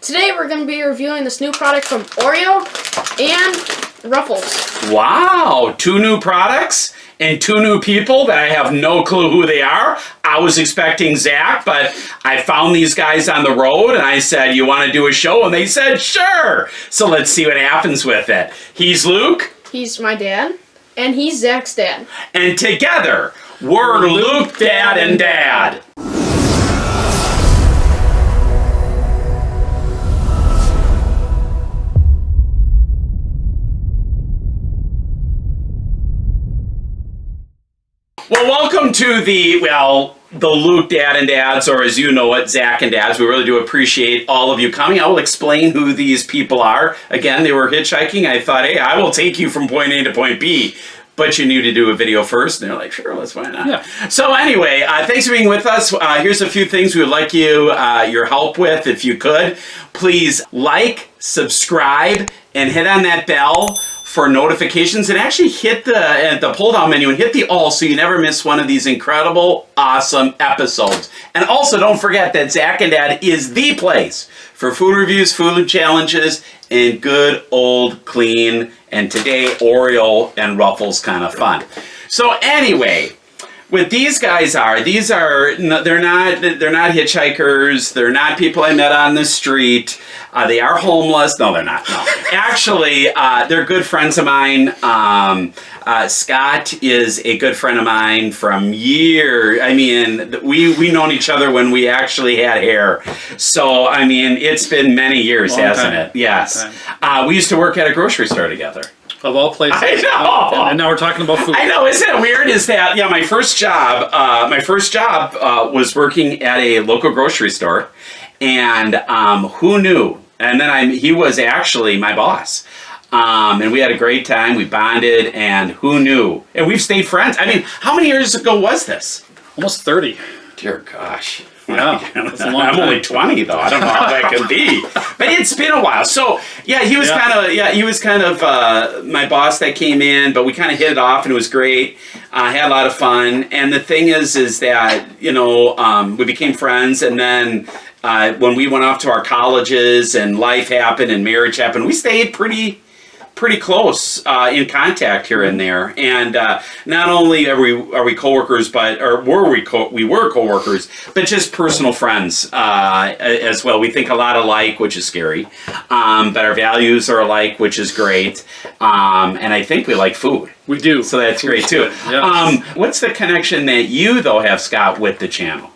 Today we're going to be reviewing this new product from OREO and Ruffles. Wow, 2 new products and 2 new people that I have no clue who they are. I was expecting Zack, but I found these guys on the road and I said, you want to do a show? And they said, sure. So let's see what happens with it. He's Luke. He's my dad. And he's Zack's dad. And together, we're Luke, Dad, and Dad. Well, welcome to the Luke Dad and Dads, or as you know it, Zack and Dads. We really do appreciate all of you coming. I will explain who these people are. Again, they were hitchhiking. I thought, hey, I will take you from point A to point B. But you need to do a video first. And they're like, sure, let's find out. Yeah. So anyway, thanks for being with us. Here's a few things we would like your help with, if you could. Please like, subscribe, and hit on that bell for notifications, and actually hit the pull down menu and hit the all so you never miss one of these incredible, awesome episodes. And also don't forget that Zack and Dad is the place for food reviews, food challenges, and good old clean, and today OREO and Ruffles kind of fun. So anyway, what these guys are, they're not hitchhikers, they're not people I met on the street. They are homeless. No, they're not. No. Actually, they're good friends of mine. Scott is a good friend of mine from years. I mean, we've known each other when we actually had hair. So, I mean, it's been many years, hasn't it? Yes. We used to work at a grocery store together. Of all places. I know. And now we're talking about food. I know. Isn't it weird? Is that, yeah, my first job was working at a local grocery store. And who knew? And then he was actually my boss. And we had a great time. We bonded, and who knew? And we've stayed friends. I mean, how many years ago was this? Almost 30. Dear gosh. Yeah, that's a long I'm time. only 20 though. I don't know how that could be. But it's been a while. So yeah, he was kind of my boss that came in, but we kind of hit it off and it was great. Had a lot of fun. And the thing is that, we became friends, and then when we went off to our colleges and life happened and marriage happened, we stayed pretty close in contact here and there. And not only are we coworkers, we were coworkers, but just personal friends as well. We think a lot alike, which is scary, but our values are alike, which is great. And I think we like food. We do. So that's great too. Yes. What's the connection that you though have, Scott, with the channel?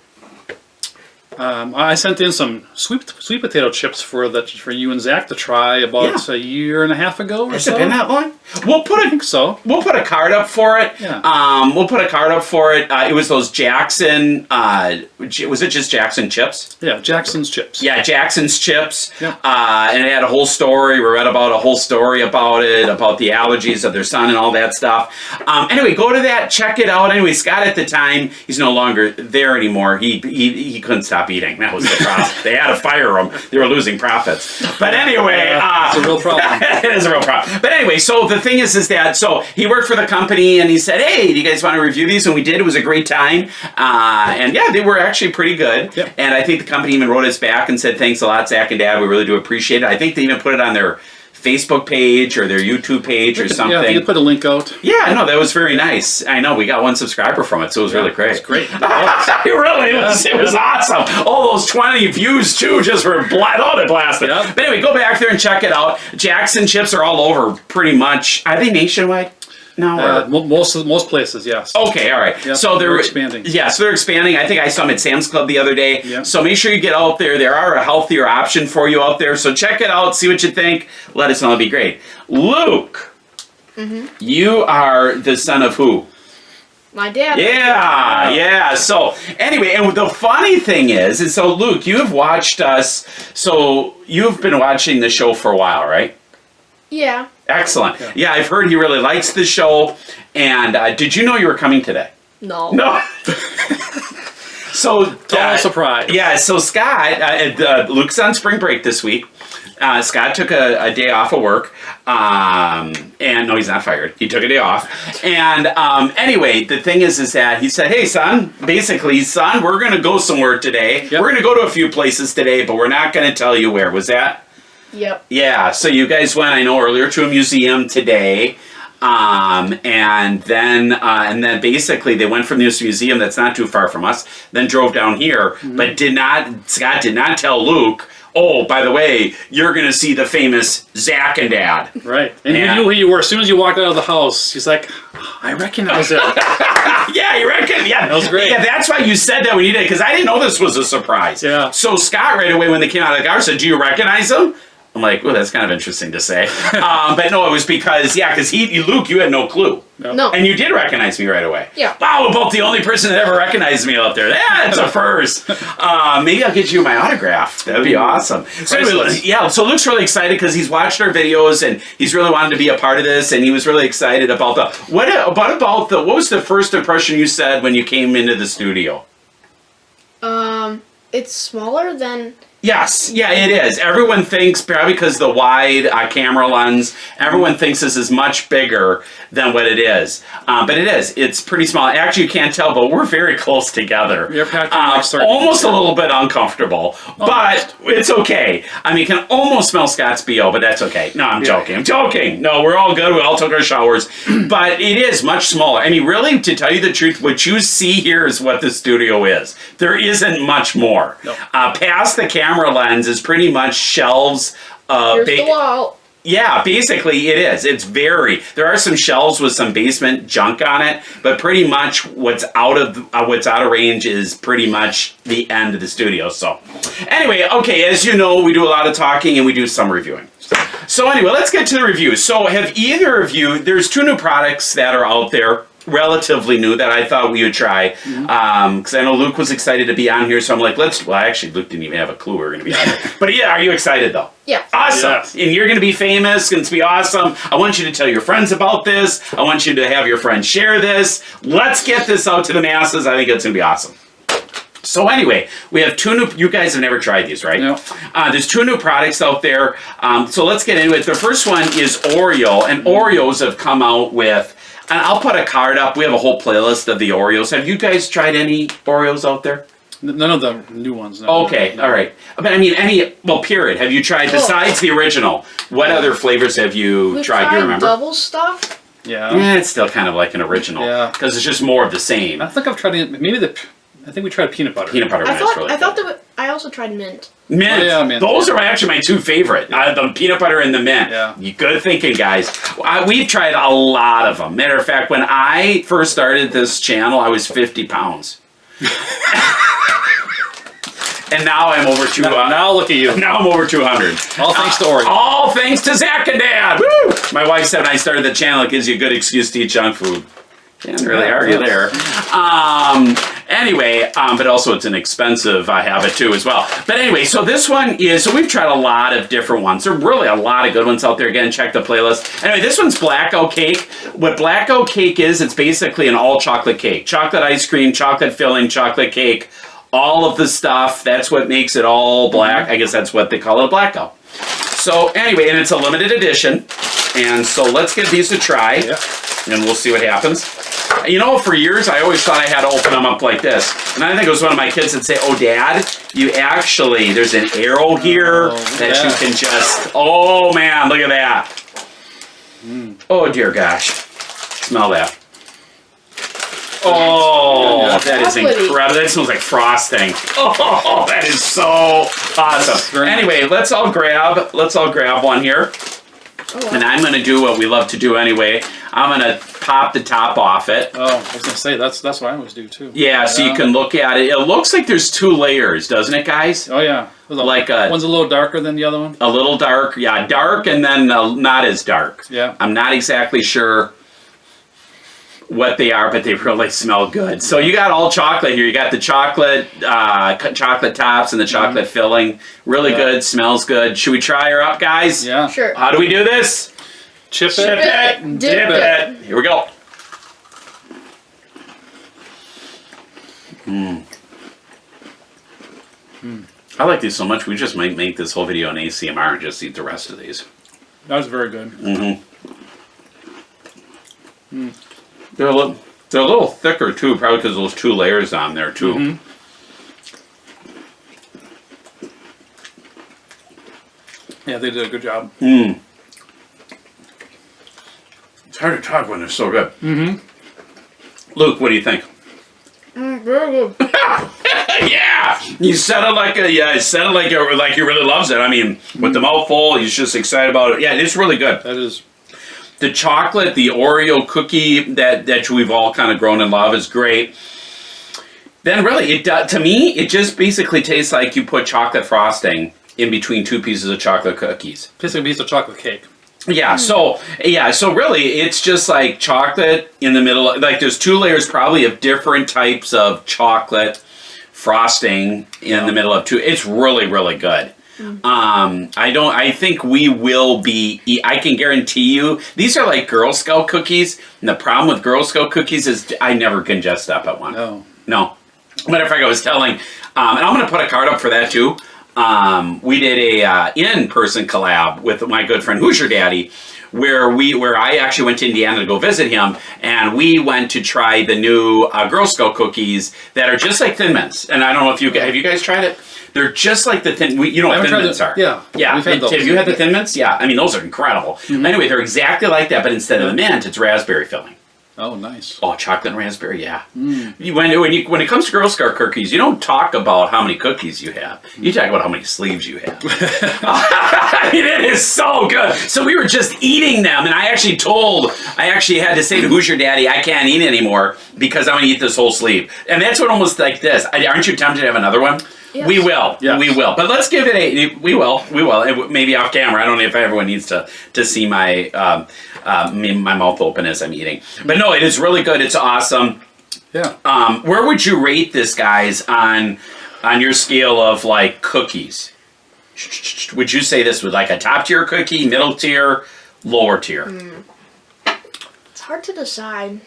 I sent in some sweet potato chips for you and Zack to try about a year and a half ago or so. Has it been that long? I think so. We'll put a card up for it. Yeah. We'll put a card up for it. It was those Jackson. Was it just Jackson chips? Yeah, Jackson's chips. Yeah, Jackson's chips. Yeah. And it had a whole story. We read about a whole story about it, about the allergies of their son and all that stuff. Anyway, go to that, check it out. Anyway, Scott at the time, he's no longer there anymore. He couldn't stop eating. That was the problem. They had to fire him. They were losing profits. But anyway, it's a real problem. It is a real problem. But anyway, so the thing is that he worked for the company and he said, hey, do you guys want to review these? And we did. It was a great time. And yeah, they were actually pretty good. Yep. And I think the company even wrote us back and said, thanks a lot, Zack and Dad. We really do appreciate it. I think they even put it on their Facebook page or their YouTube page or something. Yeah, you put a link out. Yeah, I know, that was very nice. I know, we got 1 subscriber from it, so it was really great. It's great. It was awesome. All those 20 views too just were blasted. Yep. But anyway, go back there and check it out. Jackson chips are all over pretty much. Are they nationwide? No, most places, yes. Okay, all right. Yep, so they're expanding. Yeah, so they're expanding. I think I saw them at Sam's Club the other day. Yep. So make sure you get out there. There are a healthier option for you out there. So check it out. See what you think. Let us know. It'll be great. Luke, you are the son of who? My dad. Yeah. So anyway, and the funny thing is so Luke, you have watched us. So you've been watching the show for a while, right? Yeah. Excellent. Yeah, I've heard he really likes the show. And did you know you were coming today? No. No. So Total surprise. Yeah, so Scott, Luke's on spring break this week. Scott took a day off of work, and no, he's not fired. He took a day off, and anyway, the thing is that he said, "Hey, son, we're gonna go somewhere today. Yep. We're gonna go to a few places today, but we're not gonna tell you where." Was that? Yep. Yeah. So you guys went, I know, earlier to a museum today. And then basically they went from this museum that's not too far from us, then drove down here, but Scott did not tell Luke, oh, by the way, you're going to see the famous ZacknDad. Right. And he knew who you were. As soon as you walked out of the house, he's like, I recognize it. Yeah, you reckon? Yeah. That was great. Yeah, that's why you said that when you did, because I didn't know this was a surprise. Yeah. So Scott right away when they came out of the car said, do you recognize him? I'm like, well, that's kind of interesting to say. But no, it was because Luke, you had no clue. No. And you did recognize me right away. Yeah. Wow, about the only person that ever recognized me out there. That's a first. Maybe I'll get you my autograph. That'd be awesome. So anyway, so Luke's really excited because he's watched our videos and he's really wanted to be a part of this, and he was really excited about what was the first impression you said when you came into the studio? It's smaller than... Yes, yeah, it is. Everyone thinks, probably because the wide camera lens, everyone thinks this is much bigger than what it is. But it is. It's pretty small. Actually, you can't tell, but we're very close together. You're practically almost a little bit uncomfortable, but it's okay. I mean, you can almost smell Scott's BO, but that's okay. No, I'm joking. No, we're all good. We all took our showers. But it is much smaller. I mean, really, to tell you the truth, what you see here is what the studio is. There isn't much more. No. Past the camera lens is pretty much shelves. Here's the wall. Yeah, basically it is. There are some shelves with some basement junk on it, but pretty much what's out of range is pretty much the end of the studio. So anyway, okay, as you know, we do a lot of talking and we do some reviewing. So anyway, let's get to the review. So have either of you, there's two new products that are out there, relatively new, that I thought we would try, because I know Luke was excited to be on here, so I'm like, actually Luke didn't even have a clue we were going to be on here. But yeah, are you excited though? Yeah. Awesome. Yes. And you're going to be famous, and it's going to be awesome. I want you to tell your friends about this. I want you to have your friends share this. Let's get this out to the masses. I think it's going to be awesome. So anyway, we have two new, you guys have never tried these, right? No. There's two new products out there. So let's get into it. The first one is Oreo, and Oreos have come out with, and I'll put a card up. We have a whole playlist of the Oreos. Have you guys tried any Oreos out there? None of the new ones. No. Okay, all right. But I mean, period. Have you tried, besides the original, what other flavors have you tried? Do you remember? Double stuff. Yeah. Yeah, it's still kind of like an original. Yeah. Because it's just more of the same. I think I've tried it. I think we tried peanut butter. Peanut butter mint's really good. I also tried mint. Mint. Oh, yeah, mint. Those are actually my two favorite. The peanut butter and the mint. Yeah. Good thinking, guys. We've tried a lot of them. Matter of fact, when I first started this channel, I was 50 pounds. And now I'm over 200. Now look at you. Now I'm over 200. All thanks to Oreo. All thanks to ZacknDad. Woo! My wife said when I started the channel, it gives you a good excuse to eat junk food. Can't really argue there. Anyway, but also it's an expensive habit too as well. But anyway, so this one is, so we've tried a lot of different ones. There are really a lot of good ones out there. Again, check the playlist. Anyway, this one's Blackout Cake. What Blackout Cake is, it's basically an all chocolate cake. Chocolate ice cream, chocolate filling, chocolate cake, all of the stuff. That's what makes it all black. I guess that's what they call it, a Blackout. So anyway, and it's a limited edition. And so let's give these a try. Yeah. And we'll see what happens. You know, for years, I always thought I had to open them up like this. And I think it was one of my kids that say, oh, Dad, there's an arrow here that you can just, oh, man, look at that. Oh, dear gosh. Smell that. Oh, that is incredible. That smells like frosting. Oh, that is so awesome. Anyway, let's all grab one here. And I'm going to do what we love to do anyway. I'm going to pop the top off it. Oh, I was going to say, that's what I always do too. Yeah, so you can look at it. It looks like there's two layers, doesn't it, guys? Oh, yeah. One's a little darker than the other one? A little dark. Yeah, dark and then not as dark. Yeah. I'm not exactly sure what they are, but they really smell good. So you got all chocolate here. You got the chocolate tops and the chocolate filling. Really good. Smells good. Should we try her up, guys? Yeah. Sure. How do we do this? Chip it, it, dip it. Here we go. I like these so much, we just might make this whole video an ACMR and just eat the rest of these. That was very good. They're a little thicker, too, probably because those 2 layers on there, too. Yeah, they did a good job. It's hard to talk when they're so good. Luke, what do you think? Very good. Yeah, you said it like he really loves it. I mean, with the mouth full, he's just excited about it. Yeah, it's really good. That is. The chocolate, the Oreo cookie that we've all kind of grown in love is great. Then really, to me, it just basically tastes like you put chocolate frosting in between 2 pieces of chocolate cookies. Tastes like a piece of chocolate cake. Yeah, so really, it's just like chocolate in the middle. Like there's 2 layers probably of different types of chocolate frosting in the middle of 2. It's really, really good. I think we will be, I can guarantee you, these are like Girl Scout cookies. And the problem with Girl Scout cookies is I never can just stop at one. No. Matter of fact, I was telling, and I'm going to put a card up for that too. We did a in-person collab with my good friend Who's Your Daddy, where I actually went to Indiana to go visit him, and we went to try the new Girl Scout cookies that are just like Thin Mints. And I don't know if have you guys tried it? They're just like the you know what Thin Mints are. Yeah. Have you had the Thin Mints? Yeah, I mean those are incredible. Anyway, they're exactly like that, but instead of the mint, it's raspberry filling. Oh, nice. Oh, chocolate and raspberry, yeah. When it comes to Girl Scout cookies, you don't talk about how many cookies you have. You talk about how many sleeves you have. I mean, it is so good. So we were just eating them, and I actually had to say to Who's Your Daddy, I can't eat anymore because I'm going to eat this whole sleeve. And that's what almost like this. Aren't you tempted to have another one? Yes. We will. Yes. We will. But let's give it we will. Maybe off camera. I don't know if everyone needs to see my my mouth open as I'm eating. But no, it is really good. It's awesome. Yeah. Where would you rate this, guys, on your scale of like cookies? Would you say this was like a top tier cookie, middle tier, lower tier? It's hard to decide.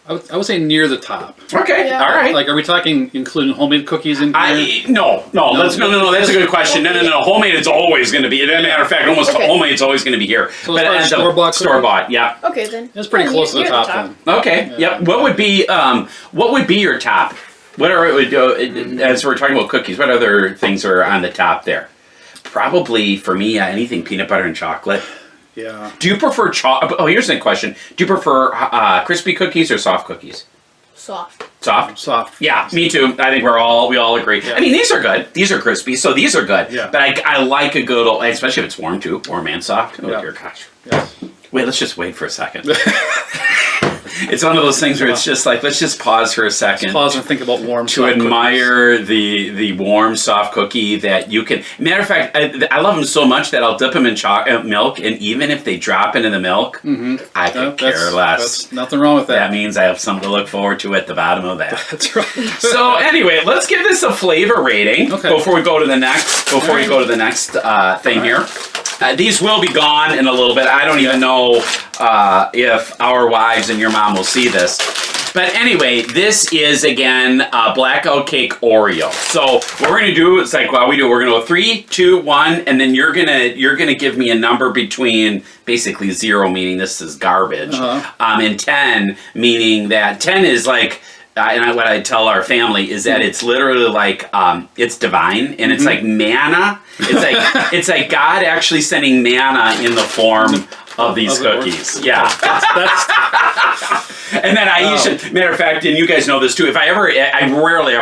I would say near the top. Okay, Yeah. all right. Like, are we talking including homemade cookies in here? No. That's a good question. No. Homemade is always going to be. As a matter of fact, almost homemade is always going to be here. So but store bought, yeah. Okay then. It's pretty close to the top then. Okay. Yeah. Yep. What would be your top? What are as we're talking about cookies? What other things are on the top there? Probably for me, anything peanut butter and chocolate. Yeah. Do you prefer here's the question. Do you prefer crispy cookies or soft cookies? Soft. Soft? Yeah, me too. I think we all agree. Yeah. I mean, these are good. These are crispy, so these are good. Yeah. But I like a good old, especially if it's warm too. Warm and soft. Oh, dear gosh. Yes. Wait, let's just wait for a second. It's one of those things where it's just like, let's just pause for a second. Let's pause and think about warm to admire the warm, soft cookie that you can. Matter of fact, I love them so much that I'll dip them in milk, and even if they drop into the milk, I could care less. That's nothing wrong with that. That means I have something to look forward to at the bottom of that. That's right. So anyway, let's give this a flavor rating before we go to the next. Thing here. These will be gone in a little bit. I don't even know if our wives and your mom will see this. But anyway, this is, again, Blackout Cake Oreo. So what we're going to do is like, we're going to go 3, 2, 1, and then you're gonna give me a number between basically 0, meaning this is garbage, and 10, meaning that 10 is like, and what I tell our family is that it's literally like it's divine, and it's like manna. It's like God actually sending manna in the form of these cookies. Yeah. And then I usually, matter of fact, and you guys know this too, I rarely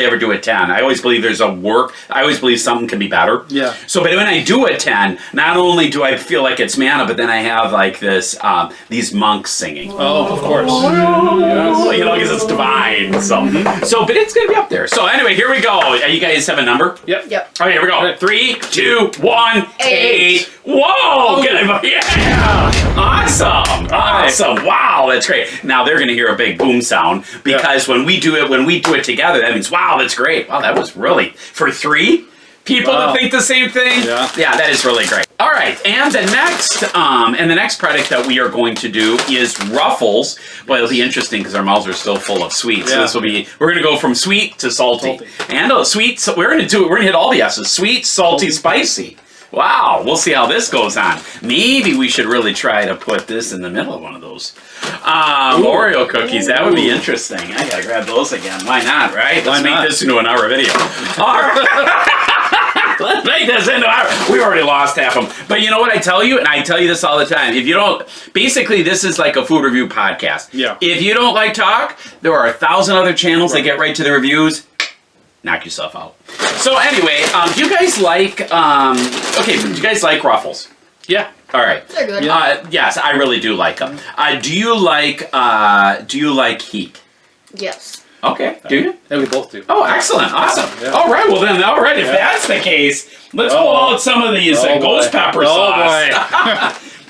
ever do a 10. I always believe I always believe something can be better. Yeah. So, but when I do a 10, not only do I feel like it's manna, but then I have like this, these monks singing. Oh, of course. Yes. You know, because it's divine. So, but it's going to be up there. So anyway, here we go. You guys have a number? Yep. All right, here we go. 3, 2, 1, 8. Whoa! Yeah! Awesome! Wow, that's great. Now they're going to hear a big boom sound because when we do it together, that means wow, that's great. Wow, that was really for 3 people that think the same thing. Yeah, that is really great. All right, and the next product that we are going to do is Ruffles. Well, it'll be interesting because our mouths are still full of sweet. So this will be, we're going to go from sweet to salty. And sweet. So we're going to hit all the S's: sweet, salty, spicy. Wow, we'll see how this goes on. Maybe we should really try to put this in the middle of one of those Oreo cookies. That would be interesting. I gotta grab those again. Why not, right? Let's make this into an hour video. All right. Let's make this into an hour. We already lost half of them. But you know what I tell you? And I tell you this all the time. If you don't, basically this is like a food review podcast. Yeah. If you don't like talk, there are 1,000 other channels that get right to the reviews. Knock yourself out. So anyway, do you guys like, do you guys like Ruffles? Yeah. All right. They're good. Yes, I really do like them. Do you like heat? Yes. Okay. Do you? Yeah, we both do. Oh, excellent. Awesome. Yeah. All right. Well, then, if that's the case, let's pull out some of these ghost pepper sauce. Boy.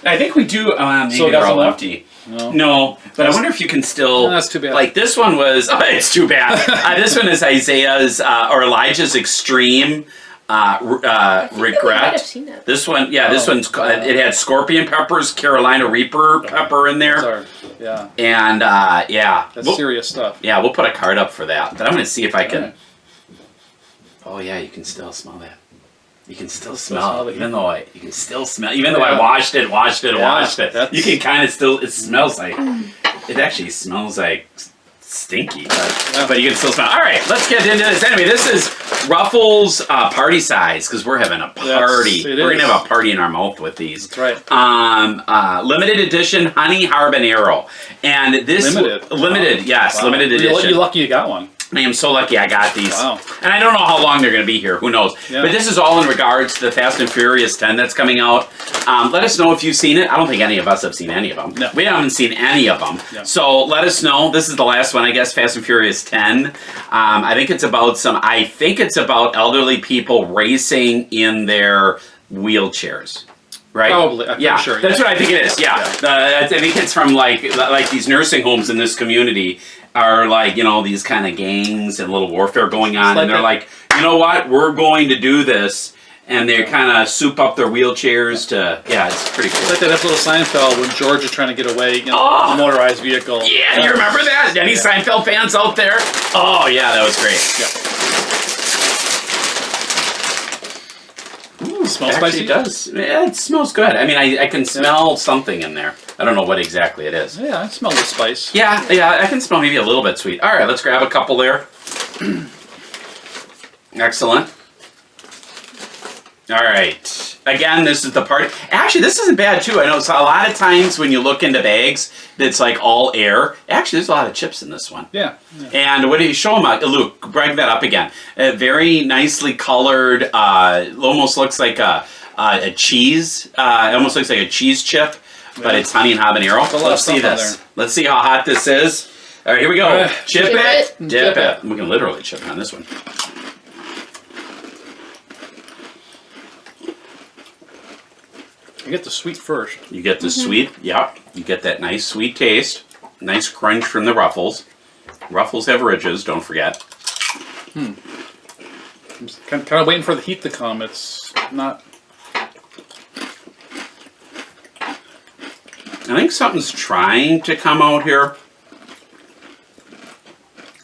I think we do. Maybe So they're that's all enough? empty. No, but I wonder if you can still. No, that's too bad. Like this one was. Oh, it's too bad. This one is Isaiah's or Elijah's extreme regret. might have seen it. This one, this one's. It had scorpion peppers, Carolina Reaper pepper in there, and that's serious stuff. Yeah, we'll put a card up for that. But I'm going to see if I can. Right. Oh yeah, you can still smell that. You can still smell it, even though I washed it. You can kind of still. It smells like. It actually smells like stinky, but you can still smell. All right, let's get into this. Anyway, this is Ruffles party size because we're having a party. We're gonna have a party in our mouth with these. That's right. Limited edition honey habanero, and this limited edition. You're lucky you got one. I am so lucky I got these. Wow. And I don't know how long they're going to be here. Who knows? Yeah. But this is all in regards to the Fast and Furious 10 that's coming out. Let us know if you've seen it. I don't think any of us have seen any of them. No. We haven't seen any of them. No. So let us know. This is the last one, I guess, Fast and Furious 10. I think it's about elderly people racing in their wheelchairs. Right? Probably. I'm sure. That's what I think it is. Yeah. I think it's from like these nursing homes in this community are like, these kind of gangs and little warfare going on. And they're like, you know what? We're going to do this. And they kind of soup up their wheelchairs to, it's pretty cool. It's like that episode of Seinfeld when George is trying to get away in a motorized vehicle. Yeah, you remember that? Any Seinfeld fans out there? Oh, yeah, that was great. Ooh, smells spicy? It does. Yeah, it smells good. I mean, I can smell something in there. I don't know what exactly it is. Yeah, I smell the spice. Yeah, I can smell maybe a little bit sweet. All right, let's grab a couple there. Excellent. All right. Again, this is the part. Actually, this isn't bad, too. I know a lot of times when you look into bags, it's like all air. Actually, there's a lot of chips in this one. Yeah. And what do you show them? Luke, bring that up again. Very nicely colored, almost looks like a cheese. It almost looks like a cheese chip, but it's honey and habanero. Let's see this. Let's see how hot this is. All right, here we go. Chip it, dip it. We can literally chip it on this one. You get the sweet first. You get the sweet, yep. You get that nice sweet taste. Nice crunch from the Ruffles. Ruffles have ridges, don't forget. I'm kind of waiting for the heat to come. It's not... I think something's trying to come out here.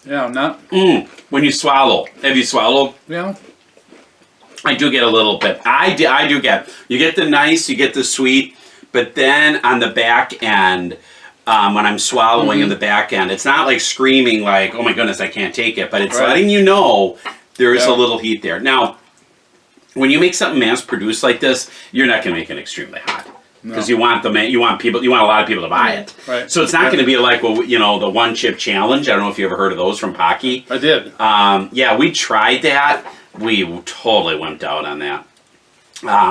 Yeah, I'm not... When you swallow. Have you swallowed? Yeah. I do get a little bit. I do get. You get the nice, you get the sweet, but then on the back end, when I'm swallowing in the back end, it's not like screaming like, oh my goodness, I can't take it, but it's letting you know there is a little heat there. Now, when you make something mass-produced like this, you're not going to make it extremely hot. Because you want a lot of people to buy it. Right. So it's not going to be like, the one chip challenge. I don't know if you ever heard of those from Pocky. I did. Yeah, we tried that. We totally wimped out on that.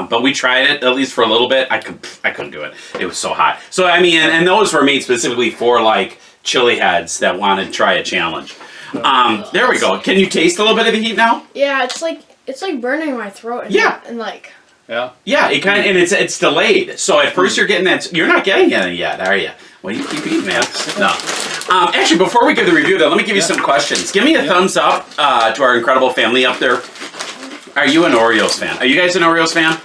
But we tried it, at least for a little bit. I couldn't do it. It was so hot. So, I mean, and those were made specifically for, like, chili heads that want to try a challenge. There we go. Can you taste a little bit of the heat now? Yeah, it's like burning my throat. And like... Yeah. Yeah, it kind of, and it's delayed. So at first you're getting that. You're not getting it yet, are you? What do you keep eating, man? No. Actually, before we give the review, though, let me give you some questions. Give me a thumbs up to our incredible family up there. Are you an Oreos fan? Are you guys an Oreos fan?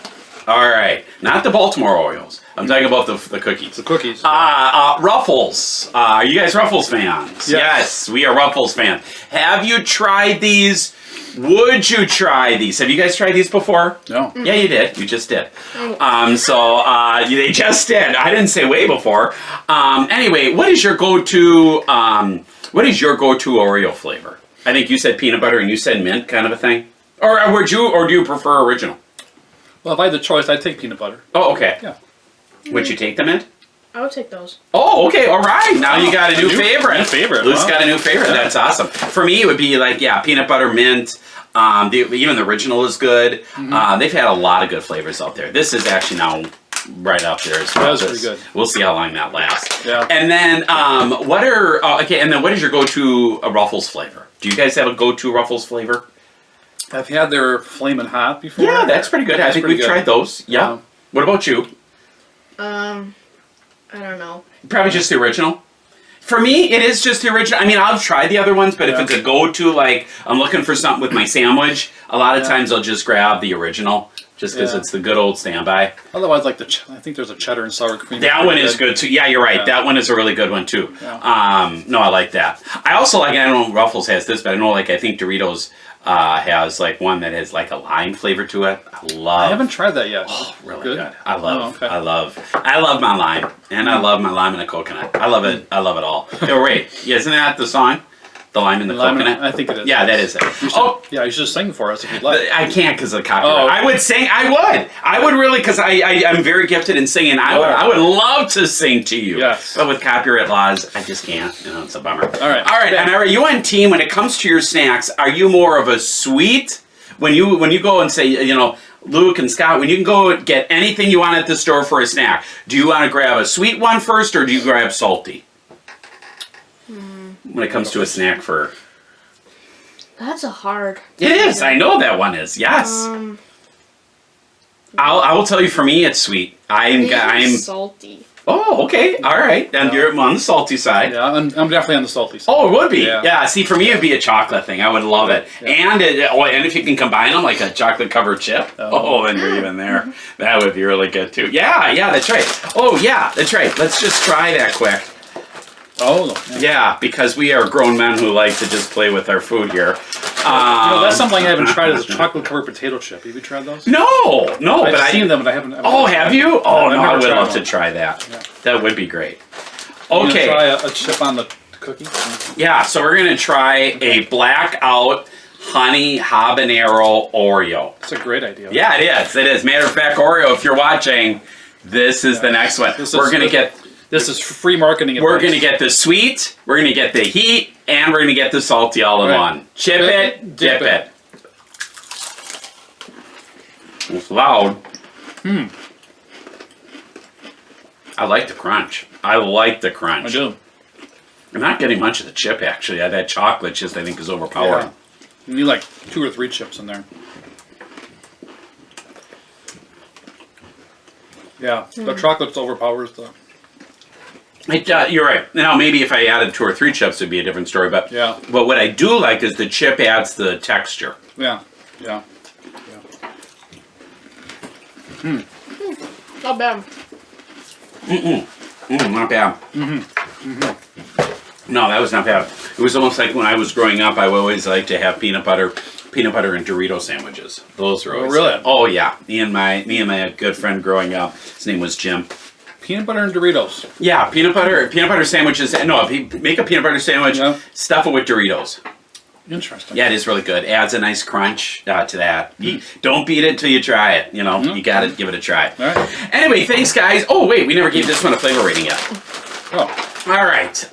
All right, not the Baltimore Oreos. I'm talking about the cookies. The cookies. Ruffles. Are you guys Ruffles fans? Yes, we are Ruffles fans. Have you tried these? Would you try these? Have you guys tried these before? No. Yeah, you did. You just did. They just did. I didn't say way before. Anyway, what is your go-to? What is your go-to Oreo flavor? I think you said peanut butter and you said mint, kind of a thing. Or do you prefer original? Well, if I had the choice, I'd take peanut butter. Oh, okay. Yeah. Would you take the mint? I would take those. Oh, okay, all right. Now you got a new favorite. New favorite. Luke's got a new favorite. Yeah. That's awesome. For me, it would be like, peanut butter, mint. Even the original is good. Mm-hmm. They've had a lot of good flavors out there. This is actually now right up there as well. That's pretty good. We'll see how long that lasts. Yeah. And then, what is your go-to Ruffles flavor? Do you guys have a go-to Ruffles flavor? I've had their Flamin' Hot before. Yeah, that's pretty good. I think we've tried those. Yeah. What about you? I don't know. Probably just the original. For me, it is just the original. I mean, I've tried the other ones, but if it's a go-to, like I'm looking for something with my sandwich, a lot of times I'll just grab the original, just because it's the good old standby. Otherwise, like I think there's a cheddar and sour cream. That one is good too. Yeah, you're right. Yeah. That one is a really good one too. Yeah. No, I like that. I also like. I don't know if Ruffles has this, but I know I think Doritos has like one that has like a lime flavor to it. I haven't tried that yet. Oh, really good. I love my lime, and I love my lime and a coconut. I love it. I love it all. Oh wait, isn't that the song? The lime and the coconut? I think it is. Yeah, that is it. Yeah, you should sing for us if you'd like. I can't because of copyright. I would sing. I would really, because I'm very gifted in singing. I would love to sing to you. Yes. But with copyright laws, I just can't. It's a bummer. All right. And are you on team when it comes to your snacks? Are you more of a sweet, when you go and say, Luke and Scott, when you can go get anything you want at the store for a snack, do you want to grab a sweet one first or do you grab salty? When it comes to a snack for... That's a hard... It is. I know that one is. Yes. I will tell you, for me, it's sweet. I'm salty. Oh, okay. All right. And you're on the salty side. Yeah, I'm definitely on the salty side. Oh, it would be. Yeah. See, for me, it'd be a chocolate thing. I would love it. Yeah. And if you can combine them, like a chocolate-covered chip. Oh, then you're even there. That would be really good, too. Yeah, that's right. Oh, yeah, that's right. Let's just try that quick. Oh, yeah, because we are grown men who like to just play with our food here. That's something I haven't tried, is a chocolate-covered potato chip. Have you tried those? No, I've seen them, but I haven't. Have you? Oh, no, I would love to try that. Yeah. That would be great. Okay. Try a chip on the cookie? Yeah, so we're going to try a Blackout Honey Habanero Oreo. That's a great idea. Yeah, it is. Matter of fact, Oreo, if you're watching, this is the next one. This is free marketing advice. We're going to get the sweet, we're going to get the heat, and we're going to get the salty all in one. Chip it, dip it. It's loud. I like the crunch. I do. I'm not getting much of the chip, actually. That chocolate just, I think, is overpowering. Yeah. You need like 2 or 3 chips in there. Yeah, the chocolate's overpowers the... You're right. Now, maybe if I added 2 or 3 chips, it'd be a different story. But what I do like is the chip adds the texture. Yeah. Not bad. Not bad. No, that was not bad. It was almost like when I was growing up, I would always like to have peanut butter and Dorito sandwiches. Those were always really? Good. Oh yeah. Me and my good friend growing up. His name was Jim. Peanut butter and Doritos. Yeah, peanut butter sandwiches. No, make a peanut butter sandwich, stuff it with Doritos. Interesting. Yeah, it is really good. Adds a nice crunch to that. Don't beat it until you try it. You got to give it a try. All right. Anyway, thanks, guys. Oh, wait, we never gave this one a flavor rating yet. Oh. All right.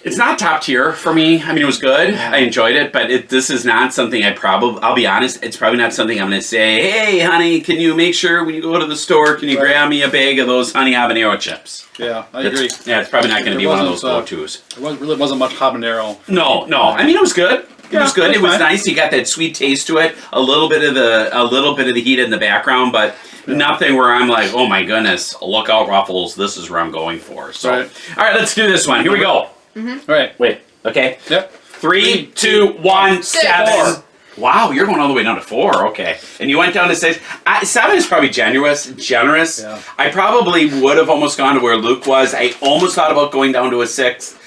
It's not top tier for me. I mean, it was good. I enjoyed it, but this is not something I'll be honest, it's probably not something I'm going to say, hey, honey, can you make sure when you go to the store, can you grab me a bag of those honey habanero chips? Yeah, I agree. Yeah, it's probably not going to be one of those go-tos. There really wasn't much habanero. No. I mean, it was good. It was good. It was nice. You got that sweet taste to it. A little bit of the heat in the background, but nothing where I'm like, oh my goodness, look out, Ruffles. This is where I'm going for. So, all right, let's do this one. Here we go. All right. Wait. Okay. Yep. 3, 2, 1, 7. Wow, you're going all the way down to 4. Okay, and you went down to 6. 7 is probably generous. Yeah. I probably would have almost gone to where Luke was. I almost thought about going down to a 6.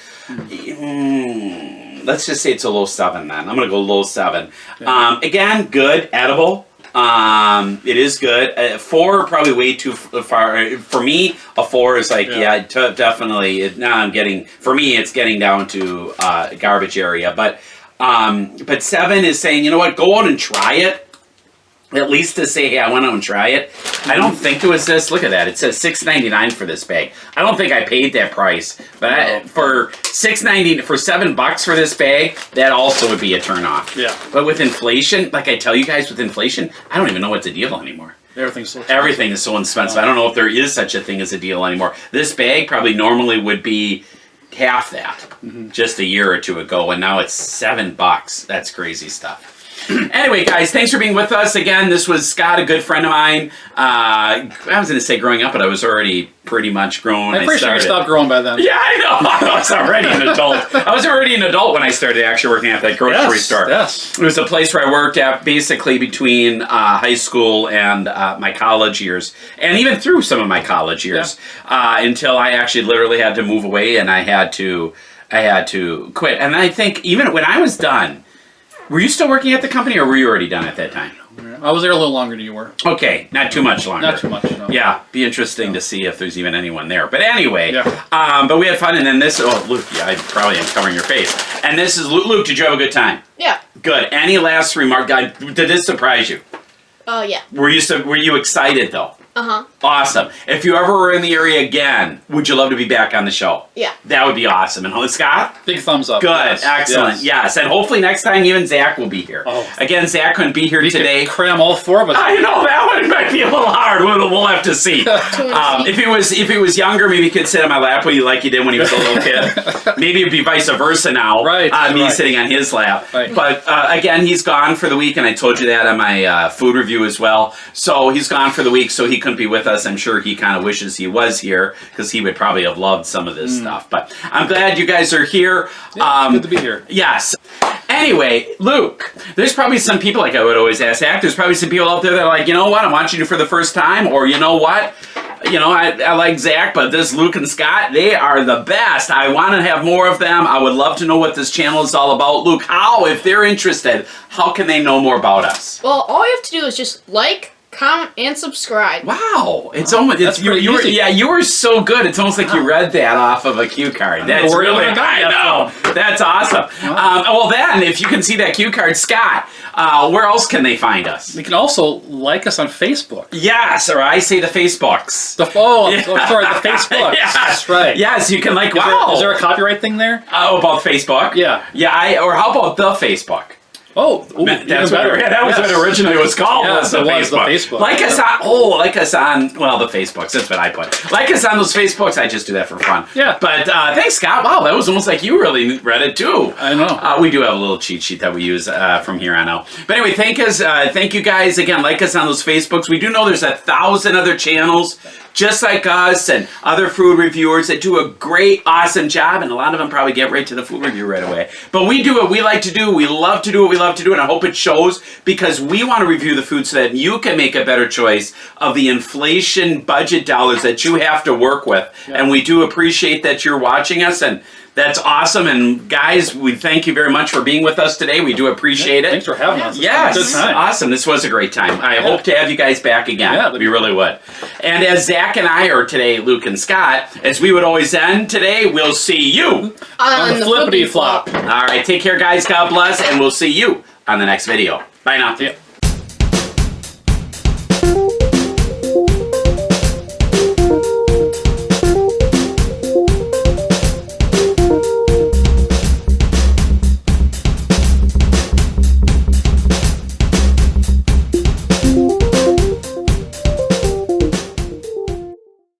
Let's just say it's a low 7 then. I'm gonna go low 7. Yeah. Again, good, edible. It is good. 4 probably way too far for me. A 4 is like definitely. For me, it's getting down to garbage area. But 7 is saying, you know what, go out and try it. At least to say, hey, I went out and try it. I don't think it was this. Look at that. It says $6.99 for this bag. I don't think I paid that price. But for $6.90 for $7 for this bag, that also would be a turnoff. Yeah. But with inflation, like I tell you guys, with inflation, I don't even know what's a deal anymore. Everything's so expensive. Everything is so expensive. I don't know if there is such a thing as a deal anymore. This bag probably normally would be half that just a year or two ago, and now it's $7. That's crazy stuff. Anyway, guys, thanks for being with us again. This was Scott, a good friend of mine. I was going to say growing up, but I was already pretty much grown. I'm pretty sure you stopped growing by then. Yeah, I know. I was already an adult. I was already an adult when I started actually working at that grocery store. Yes. It was a place where I worked at basically between high school and my college years, and even through some of my college years, until I actually literally had to move away, and I had to quit. And I think even when I was done, were you still working at the company, or were you already done at that time? I was there a little longer than you were. Okay, not too much longer. Not too much, no. Yeah, be interesting to see if there's even anyone there. But anyway, Yeah. but we had fun, and then this, oh, Luke, yeah, I probably am covering your face. And this is, Luke, did you have a good time? Yeah. Good. Any last remark? Did this surprise you? Yeah. Were you excited, though? Uh-huh. Awesome. If you ever were in the area again, would you love to be back on the show? Yeah. That would be awesome. And Scott? Big thumbs up. Good. Yes. Excellent. Yes. And hopefully next time even Zack will be here. Oh. Again, Zack couldn't be here today. Could cram all 4 of us. I know that one might be a little hard. We'll have to see. If he was younger, maybe he could sit on my lap like he did when he was a little kid. Maybe it'd be vice versa now. Right. Me sitting on his lap. Right. But again, he's gone for the week, and I told you that on my food review as well. So he's gone for the week, so he couldn't be with us. I'm sure he kind of wishes he was here because he would probably have loved some of this stuff. But I'm glad you guys are here. Yeah, good to be here. Yes. Anyway, Luke, there's probably some people, like I would always ask Zack, there's probably some people out there that are like, you know what, I'm watching you for the first time, or you know what, I like Zack, but this Luke and Scott, they are the best. I want to have more of them. I would love to know what this channel is all about. Luke, if they're interested, how can they know more about us? Well, all you have to do is just like, comment, and subscribe. Wow, it's almost you were so good. It's almost like you read that off of a cue card. That's really I know. That's awesome. Well, then, if you can see that cue card, Scott, where else can they find us? You can also like us on Facebook. Yes, or I say the Facebooks. The Facebooks. Yes, That's right. Yes, you can like. Is there a copyright thing there? Oh, about Facebook? Yeah. Yeah. Or how about the Facebook? Oh, that's what it originally was called. Yeah, was the Facebook. Like us on the Facebooks. That's what I put. Like us on those Facebooks. I just do that for fun. Yeah. But thanks, Scott. Wow, that was almost like you really read it too. I know. We do have a little cheat sheet that we use from here on out. But anyway, thank you guys again. Like us on those Facebooks. We do know there's 1,000 other channels just like us and other food reviewers that do a great, awesome job, and a lot of them probably get right to the food review right away. But we do what we like to do. We love to do what we love to do, and I hope it shows because we want to review the food so that you can make a better choice of the inflation budget dollars that you have to work with. Yeah. And we do appreciate that you're watching us, and that's awesome. And guys, we thank you very much for being with us today. We do appreciate it. Thanks for having us. Yes. Good time. Awesome. This was a great time. I hope to have you guys back again. Yeah, we really would. And as Zack and I are today, Luke and Scott, as we would always end today, we'll see you on the flippity flop. All right. Take care, guys. God bless. And we'll see you on the next video. Bye now. Yeah.